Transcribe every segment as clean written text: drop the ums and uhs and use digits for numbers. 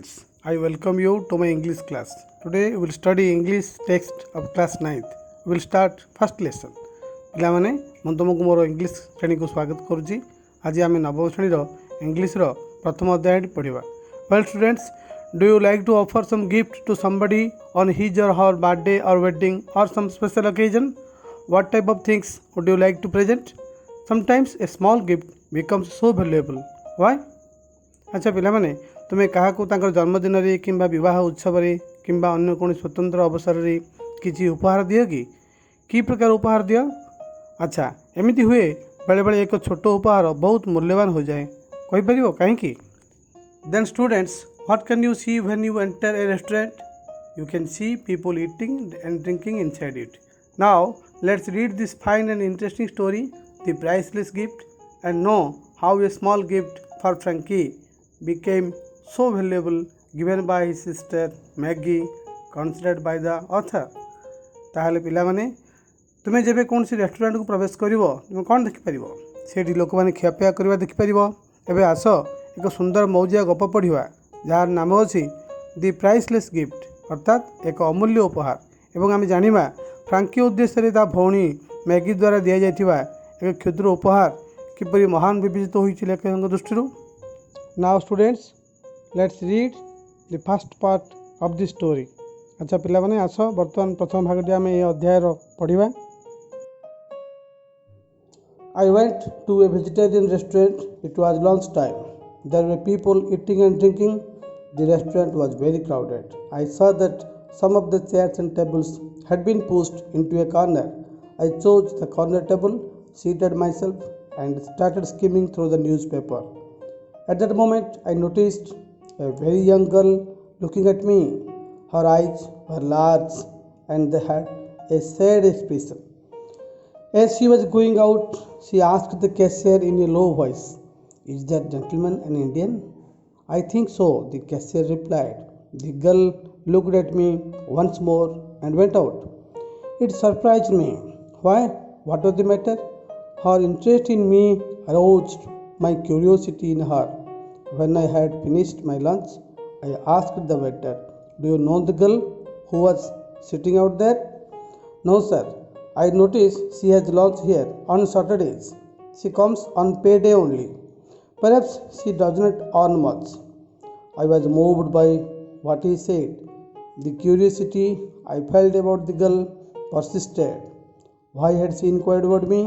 students, I welcome you to my English class. Today we will study English text of class 9th. We will start first lesson. ପିଲାମାନେ ମୁଁ ତୁମକୁ ମୋର English ଶ୍ରେଣୀକୁ ସ୍ୱାଗତ କରୁଛି। ଆଜି ଆମେ ନବମ ଶ୍ରେଣୀର ଇଂଲିଶର ପ୍ରଥମ ଅଧ୍ୟାୟଟି ପଢ଼ିବା। Well students, do you like to offer some gift to somebody on his or her birthday or wedding or some special occasion? What type of things would you like to present? Sometimes a small gift becomes so valuable. Why? ଆଚ୍ଛା ପିଲାମାନେ, ତୁମେ କାହାକୁ ତାଙ୍କର ଜନ୍ମଦିନରେ କିମ୍ବା ବିବାହ ଉତ୍ସବରେ କିମ୍ବା ଅନ୍ୟ କୌଣସି ସ୍ୱତନ୍ତ୍ର ଅବସରରେ କିଛି ଉପହାର ଦିଅ କି ପ୍ରକାର ଉପହାର ଦିଅ? ଆଚ୍ଛା, ଏମିତି ହୁଏ ବେଳେବେଳେ ଏକ ଛୋଟ ଉପହାର ବହୁତ ମୂଲ୍ୟବାନ ହୋଇଯାଏ। କହିପାରିବ କାହିଁକି? Then students, what can you see when you enter a restaurant? You can see people eating and drinking inside it. Now, let's read this fine and interesting story, The Priceless Gift, and know how a small gift for Frankie became so valuable given by his sister Maggie, considered by the author. ତାହେଲେ ପିଲାମାନେ, ତୁମେ ଯେବେ କୌଣସି ରେଷ୍ଟୁରାଣ୍ଟକୁ ପ୍ରବେଶ କରିବ, ତୁମେ କ'ଣ ଦେଖିପାରିବ? ସେଇଠି ଲୋକମାନେ ଖିଆପିଆ କରିବା ଦେଖିପାରିବ। ଏବେ ଆସ ଏକ ସୁନ୍ଦର ମୌଜିଆ ଗପ ପଢ଼ିବା, ଯାହାର ନାମ ଅଛି ଦି ପ୍ରାଇସଲେସ୍ ଗିଫ୍ଟ, ଅର୍ଥାତ୍ ଏକ ଅମୂଲ୍ୟ ଉପହାର। ଏବଂ ଆମେ ଜାଣିବା ଫ୍ରାଙ୍କି ଉଦ୍ଦେଶ୍ୟରେ ତା ଭଉଣୀ ମ୍ୟାଗି ଦ୍ୱାରା ଦିଆଯାଇଥିବା ଏକ କ୍ଷୁଦ୍ର ଉପହାର କିପରି ମହାନ ବିବେଚିତ ହୋଇଛି ଲେଖକଙ୍କ ଦୃଷ୍ଟିରୁ। Now students, let's read the first part of the story. ଆଚ୍ଛା ପିଲାମାନେ, ଆସ ବର୍ତ୍ତମାନ ପ୍ରଥମ ଭାଗଟି ଆମେ ଏ ଅଧ୍ୟାୟର ପଢ଼ିବା। I went to a vegetarian restaurant. It was lunch time. There were people eating and drinking. The restaurant was very crowded. I saw that some of the chairs and tables had been pushed into a corner. I chose the corner table, seated myself, and started skimming through the newspaper. At that moment, I noticed a very young girl looking at me. Her eyes were large and they had a sad expression. As she was going out, she asked the cashier in a low voice, "Is that gentleman an Indian?" "I think so," the cashier replied. The girl looked at me once more and went out. It surprised me. Why? What was the matter? Her interest in me aroused my curiosity in her. When I had finished my lunch, I asked the waiter, "Do you know the girl who was sitting out there?" "No, sir. I noticed she has lunch here on Saturdays. She comes on payday only. Perhaps she does not earn much." I was moved by what he said. The curiosity I felt about the girl persisted. Why had she inquired about me?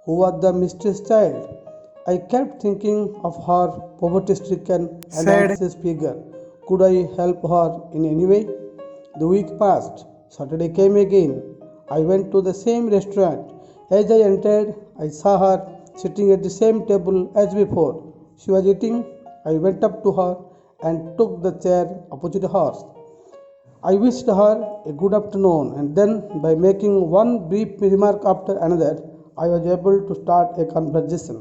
Who was the mysterious child? I kept thinking of her poverty-stricken and anxious figure. Could I help her in any way? The week passed. Saturday came again. I went to the same restaurant. As I entered, I saw her sitting at the same table as before. She was eating. I went up to her and took the chair opposite hers. I wished her a good afternoon, and then, by making one brief remark after another, I was able to start a conversation.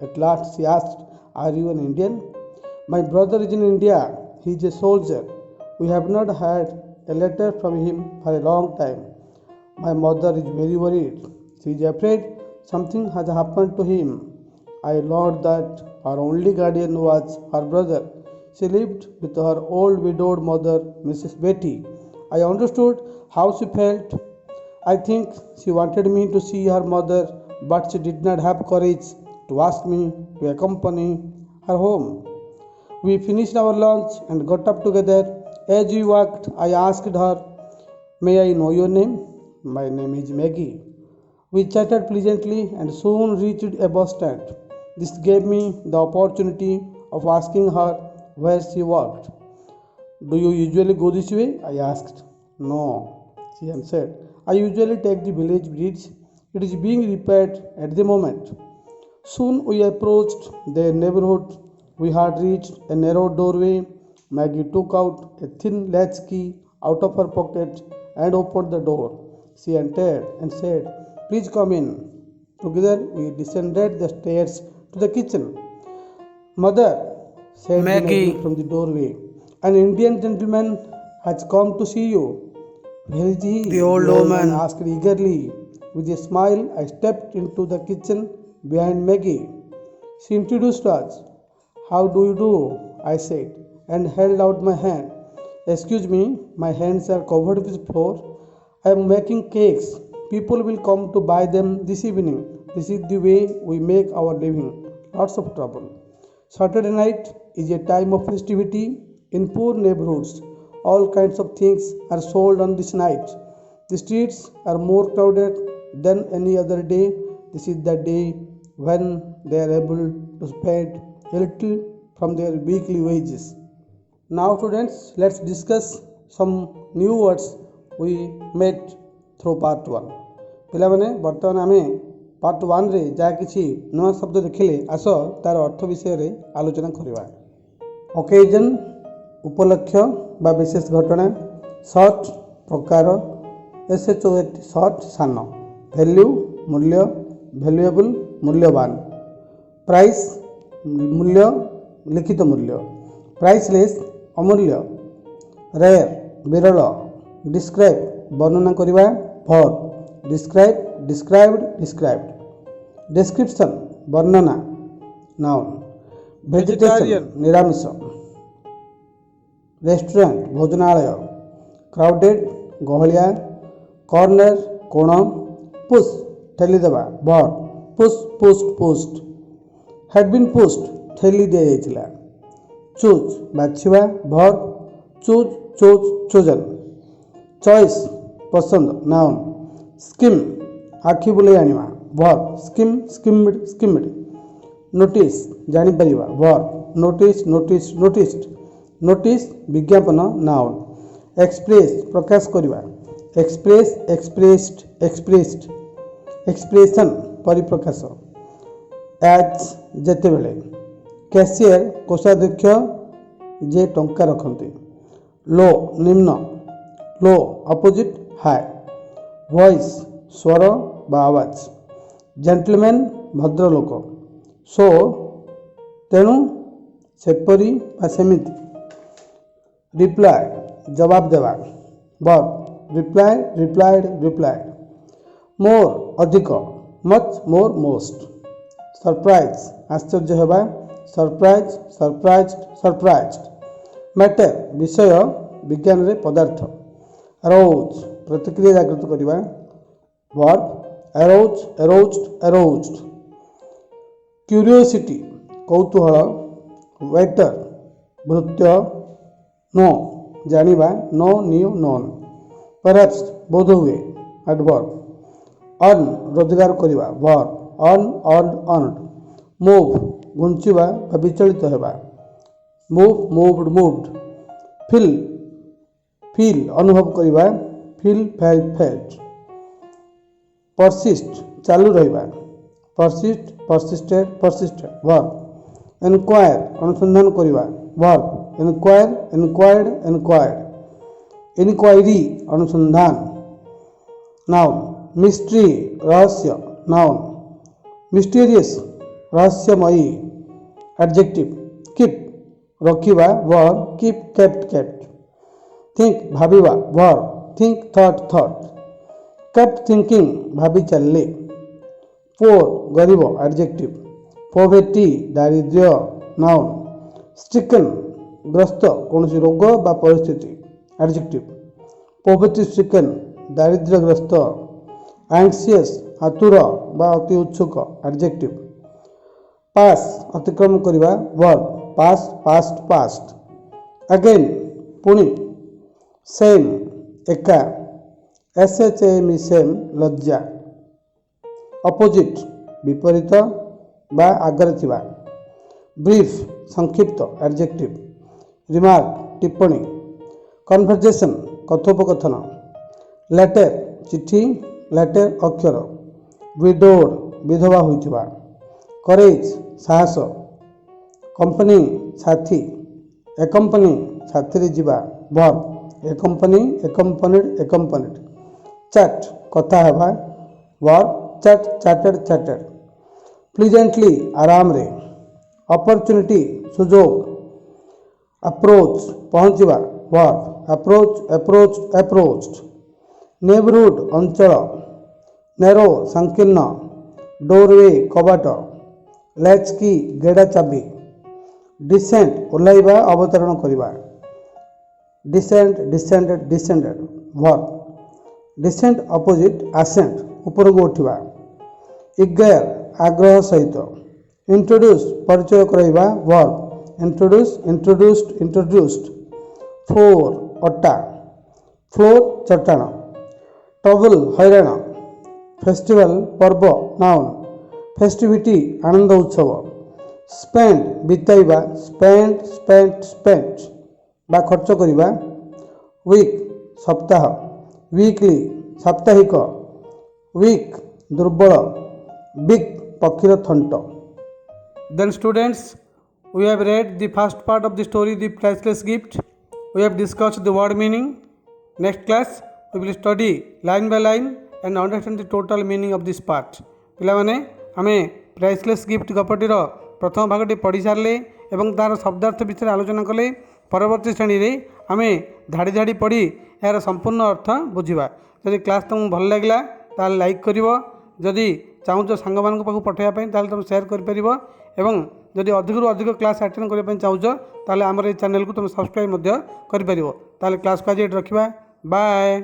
At last she asked, "Are you an Indian?" "My brother is in India. He is a soldier. We have not had a letter from him for a long time. My mother is very worried. She is afraid something has happened to him." I learned that her only guardian was her brother. She lived with her old widowed mother, Mrs. Betty. I understood how she felt. I think she wanted me to see her mother, but she did not have courage to ask me to accompany her home. We finished our lunch and got up together. As we walked, I asked her, "May I know your name?" "My name is Maggie." We chatted pleasantly and soon reached a bus stand. This gave me the opportunity of asking her where she worked. "Do you usually go this way?" I asked. "No," she answered. "I usually take the village bridge. It is being repaired at the moment." Soon we approached their neighborhood. We had reached a narrow doorway. Maggie took out a thin latch key out of her pocket and opened the door. She entered and said, "Please come in." Together we descended the stairs to the kitchen. "Mother," said Maggie from the doorway, "an Indian gentleman has come to see you." "Where is he?" the old woman asked eagerly. With a smile, I stepped into the kitchen behind Maggie. She introduced us. "How do you do?" I said. and held out my hand. Excuse me, my hands are covered with flour. I am making cakes. People will come to buy them this evening. This is the way we make our living. Lots of trouble. Saturday night is a time of festivity in poor neighborhoods. All kinds of things are sold on this night. The streets are more crowded than any other day. This is the day when they are able to spend a little from their weekly wages. Now, students, let's discuss some new words we met through part 1. ପିଲାମାନେ ବର୍ତ୍ତମାନ ଆମେ part 1ରେ ଯାହା କିଛି ନୂଆ ଶବ୍ଦ ଦେଖିଲେ ଆସ ତାର ଅର୍ଥ ବିଷୟରେ ଆଲୋଚନା କରିବା। ଅକେଜନ୍ ଉପଲକ୍ଷ ବା ବିଶେଷ ଘଟଣା, ସର୍ଟ ପ୍ରକାର, SHORT ସର୍ଟ ସାନ, ଭ୍ୟାଲ୍ୟୁ ମୂଲ୍ୟ, ଭ୍ୟାଲୁଏବଲ୍ ମୂଲ୍ୟବାନ, ପ୍ରାଇସ୍ ମୂଲ୍ୟ ଲିଖିତ ମୂଲ୍ୟ, ପ୍ରାଇସଲେସ୍ ଅମୂଲ୍ୟ, ରେୟାର ବିରଳ, ଡିସ୍କ୍ରାଇବ୍ ବର୍ଣ୍ଣନା କରିବା, verb describe, described, described, description ବର୍ଣ୍ଣନା, ନାଉନ୍, ଭେଜିଟେରିଆନ ନିରାମିଷ, ରେଷ୍ଟୁରାଣ୍ଟ ଭୋଜନାଳୟ, କ୍ରାଉଡେଡ୍ ଗହଳିଆ, କର୍ଣ୍ଣର କୋଣ, ପୁଶ୍ ଠେଲିଦେବା, verb push pushed pushed, had been pushed ଠେଲି ଦିଆଯାଇଥିଲା, ଚୁଜ୍ ବାଛିବା, verb choose choose chosen, choice ପସନ୍ଦ, ନାଉନ୍, ସ୍କିମ୍ ଆଖି ବୁଲେଇ ଆଣିବା, verb skim skimmed skimmed, notice ଜାଣିପାରିବା, verb notice notice noticed, notice ବିଜ୍ଞାପନ, ନାଉନ୍, ଏକ୍ସପ୍ରେସ୍ ପ୍ରକାଶ କରିବା, ଏକ୍ସପ୍ରେସ୍ ଏକ୍ସପ୍ରେସ୍ଡ ଏକ୍ସପ୍ରେସ୍ଡ, ଏକ୍ସପ୍ରେସନ୍ ପରିପ୍ରକାଶ, ଆଜ୍ ଯେତେବେଳେ, କ୍ୟାସିୟର କୋଷାଧ୍ୟକ୍ଷ ଯେ ଟଙ୍କା ରଖନ୍ତି, ଲୋ ନିମ୍ନ, ଲୋ ଅପୋଜିଟ୍ ହାଇ, ଭଏସ୍ ସ୍ୱର ବା ଆୱାଜ, ଜେଣ୍ଟଲମ୍ୟାନ୍ ଭଦ୍ରଲୋକ, ସୋ ତେଣୁ ସେପରି ବା ସେମିତି, ରିପ୍ଲାଏ ଜବାବ ଦେବା, ଭର୍ବ ରିପ୍ଲାଏ ରିପ୍ଲାଏଡ ରିପ୍ଲାଏଡ, ମୋର୍ ଅଧିକ, ମଚ୍ ମୋର୍ ମୋଷ୍ଟ, ସରପ୍ରାଇଜ୍ ଆଶ୍ଚର୍ଯ୍ୟ ହେବା, ସରପ୍ରାଇଜ୍ ସରପ୍ରାଇଜ୍ଡ ସରପ୍ରାଇଜ୍ଡ, ମ୍ୟାଟର ବିଷୟ ବିଜ୍ଞାନରେ ପଦାର୍ଥ, ଆରୋଜ୍ ପ୍ରତିକ୍ରିୟା ଜାଗ୍ରତ କରିବା, ଭର୍ବ ଆରୋଜ୍ ଆରୋଜ୍ଡ ଆରୋଜ୍ଡ, କ୍ୟୁରିଓସିଟି କୌତୂହଳ, ୱେଟର ଭୃତ୍ୟ, ନୋ ଜାଣିବା, ନୋ ନିଉ ନୋନ୍, ପରହ୍ୟାପ୍ସ ବୋଧହୁଏ, ଆଡଭର୍ବ, ଅର୍ନ ରୋଜଗାର କରିବା, ଭର୍ବ ଅର୍ନ ଅର୍ନଡ ଅର୍ନଡ, ମୁଭ୍ ଘୁଞ୍ଚିବା ବା ବିଚଳିତ ହେବା, ମୁଭ୍ ମୁଭଡ ମୁଭଡ, ଫିଲ୍ ଫିଲ୍ ଅନୁଭବ କରିବା, ଫିଲ୍ ଫେଲ୍ଟ ଫେଲ୍ଟ, ପରସିଷ୍ଟ ଚାଲୁ ରହିବା, ପରସିଷ୍ଟ ପରସିଷ୍ଟେଡ ପରସିଷ୍ଟେଡ, ଭର୍ବ ଏନକ୍ୱାୟାର ଅନୁସନ୍ଧାନ କରିବା, verb enquire enquired enquired, inquiry ଅନୁସନ୍ଧାନ, ନାଉନ୍, ମିଷ୍ଟ୍ରି ରହସ୍ୟ, ନାଉନ୍, ମିଷ୍ଟେରିୟସ୍ ରହସ୍ୟମୟୀ, ଆଡଜେକ୍ଟିଭ, କିପ୍ ରଖିବା, verb keep kept kept, think ଭାବିବା, verb think thought thought, kept thinking ଭାବି ଚାଲିଲେ, ପୋର୍ ଗରିବ, ଆଡଜେକ୍ଟିଭ, ପୋଭର୍ଟି ଦାରିଦ୍ର୍ୟ, ନାଉନ୍, ଷ୍ଟ୍ରିକେନ୍ ଗ୍ରସ୍ତ କୌଣସି ରୋଗ ବା ପରିସ୍ଥିତି, ଆଡଜେକ୍ଟିଭ, ପୋଭର୍ଟି ଷ୍ଟ୍ରିକେନ୍ ଦାରିଦ୍ର୍ୟଗ୍ରସ୍ତ, ଆଙ୍କ୍ସିୟସ୍ ଆତୁର ବା ଅତି ଉତ୍ସୁକ, ଆଡଜେକ୍ଟିଭ, ପାସ୍ ଅତିକ୍ରମ କରିବା, verb pass past past, again ପୁଣି, ସେମ୍ ଏକା, SHAME ସେମ୍ ଲଜ୍ଜା, ଅପୋଜିଟ୍ ବିପରୀତ ବା ଆଗରେ ଥିବା, ବ୍ରିଫ୍ ସଂକ୍ଷିପ୍ତ, ଆଡଜେକ୍ଟିଭ, ରିମାର୍କ ଟିପ୍ପଣୀ, କନଭରଜେସନ୍ କଥୋପକଥନ, ଲେଟର ଚିଠି, ଲେଟର ଅକ୍ଷର, ୱିଡୋଡ୍ ବିଧବା ହୋଇଥିବା, କରେଜ୍ ସାହସ, କମ୍ପାନୀ ସାଥୀ, ଏକମ୍ପାନୀ ସାଥିରେ ଯିବା, ଭର୍ବ ଏକମ୍ପାନୀ ଏକମ୍ପାନିଡ ଏକମ୍ପାନିଡ, ଚାଟ୍ କଥା ହେବା, ଭର୍ବ ଚାଟ୍ ଚାଟେଡ ଚାଟେଡ, ପ୍ଲିଜେଣ୍ଟଲି ଆରାମରେ, ଅପରଚ୍ୟୁନିଟି ସୁଯୋଗ, ଆପ୍ରୋଚ୍ ପହଞ୍ଚିବା, ଭର୍ବ ଆପ୍ରୋଚ୍ ଆପ୍ରୋଚ୍ ଆପ୍ରୋଚ୍ଡ, ନେବରହୁଡ୍ ଅଞ୍ଚଳ, ନେରୋ ସଂକୀର୍ଣ୍ଣ, ଡୋରୱେ କବାଟ, ଲ୍ୟାଚ୍ କି ଗେଡ଼ା ଚାବି, डिसेंट ओह्लाइबा अवतरण करिबा descent descended descended verb descent opposite ascent ऊपर को उठिबा इगेयर आग्रह सहित इंट्रोड्यूस परिचय कराइबा verb introduce introduced introduced flour अट्टा फ्लोर चट्टाण ट्रबल हैरान फेस्टिवल पर्व नाउन फेस्टिविटी आनंद उत्सव स्पेंड बिताइबा स्पेंड स्पेंट स्पेंट बा खर्च करिबा वीक सप्ताह वीकली साप्ताहिक वीक दुर्बल बिग पक्षीर थंट then students we have read the first part of the story the priceless gift we have discussed the word meaning next class we will study line by line and understand the total meaning of this part पिला माने आमे priceless gift गपटीर प्रथम भागटी पढ़ी सारे एवं तार शब्दार्थ विषय आलोचना कले परवर्ती श्रेणी रे आमे धाड़ी धाड़ी पढ़ी यार संपूर्ण अर्थ बुझिबा जदि क्लास तुमको भल लागला ताल लाइक करिवो जदि चाहूच सांग मान पाखु पठाइबा पई ताल तुम शेयर कर परिवो एवं जदि अधिक अधिक क्लास अटेंड करने चाहूच ताले आमर ए चैनल को तुम सब्सक्राइब कर परिवो ताले क्लास को आज रखिबा बाय।